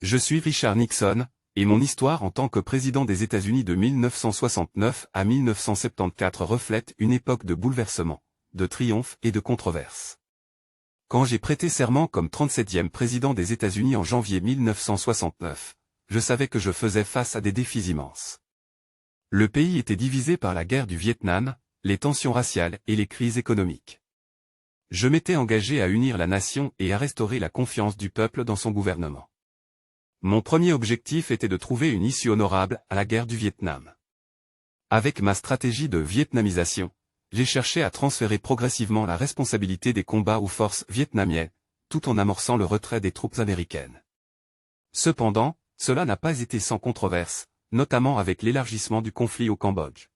Je suis Richard Nixon, et mon histoire en tant que président des États-Unis de 1969 à 1974 reflète une époque de bouleversement, de triomphe et de controverse. Quand j'ai prêté serment comme 37e président des États-Unis en janvier 1969, je savais que je faisais face à des défis immenses. Le pays était divisé par la guerre du Vietnam, les tensions raciales et les crises économiques. Je m'étais engagé à unir la nation et à restaurer la confiance du peuple dans son gouvernement. Mon premier objectif était de trouver une issue honorable à la guerre du Vietnam. Avec ma stratégie de vietnamisation, j'ai cherché à transférer progressivement la responsabilité des combats aux forces vietnamiennes, tout en amorçant le retrait des troupes américaines. Cependant, cela n'a pas été sans controverse, notamment avec l'élargissement du conflit au Cambodge.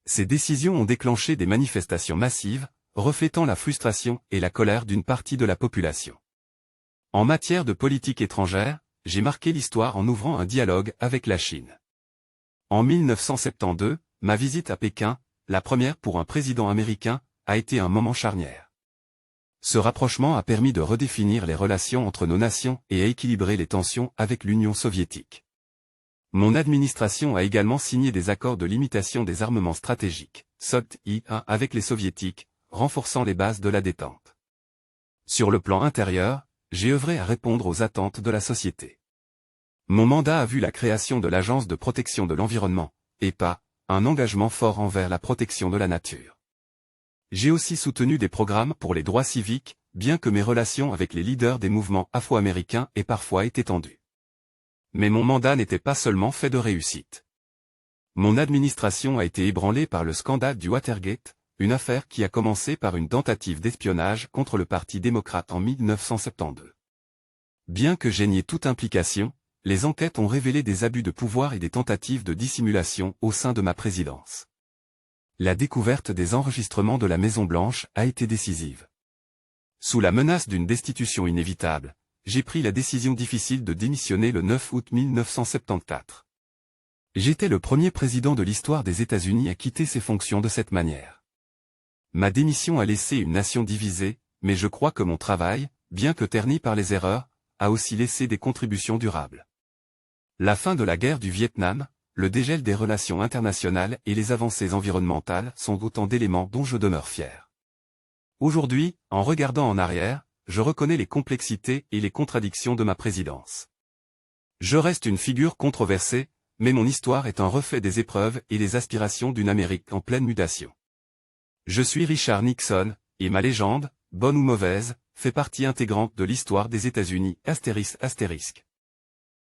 Ces décisions ont déclenché des manifestations massives, reflétant la frustration et la colère d'une partie de la population. En matière de politique étrangère, j'ai marqué l'histoire en ouvrant un dialogue avec la Chine. En 1972, ma visite à Pékin, la première pour un président américain, a été un moment charnière. Ce rapprochement a permis de redéfinir les relations entre nos nations et à équilibrer les tensions avec l'Union soviétique. Mon administration a également signé des accords de limitation des armements stratégiques, SOLT-I-1 avec les soviétiques, renforçant les bases de la détente. Sur le plan intérieur, j'ai œuvré à répondre aux attentes de la société. Mon mandat a vu la création de l'Agence de protection de l'environnement, EPA, un engagement fort envers la protection de la nature. J'ai aussi soutenu des programmes pour les droits civiques, bien que mes relations avec les leaders des mouvements afro-américains aient parfois été tendues. Mais mon mandat n'était pas seulement fait de réussite. Mon administration a été ébranlée par le scandale du Watergate, une affaire qui a commencé par une tentative d'espionnage contre le Parti démocrate en 1972. Bien que j'ai nié toute implication, les enquêtes ont révélé des abus de pouvoir et des tentatives de dissimulation au sein de ma présidence. La découverte des enregistrements de la Maison-Blanche a été décisive. Sous la menace d'une destitution inévitable, j'ai pris la décision difficile de démissionner le 9 août 1974. J'étais le premier président de l'histoire des États-Unis à quitter ses fonctions de cette manière. Ma démission a laissé une nation divisée, mais je crois que mon travail, bien que terni par les erreurs, a aussi laissé des contributions durables. La fin de la guerre du Vietnam, le dégel des relations internationales et les avancées environnementales sont autant d'éléments dont je demeure fier. Aujourd'hui, en regardant en arrière, je reconnais les complexités et les contradictions de ma présidence. Je reste une figure controversée, mais mon histoire est un reflet des épreuves et des aspirations d'une Amérique en pleine mutation. Je suis Richard Nixon, et ma légende, bonne ou mauvaise, fait partie intégrante de l'histoire des États-Unis ***.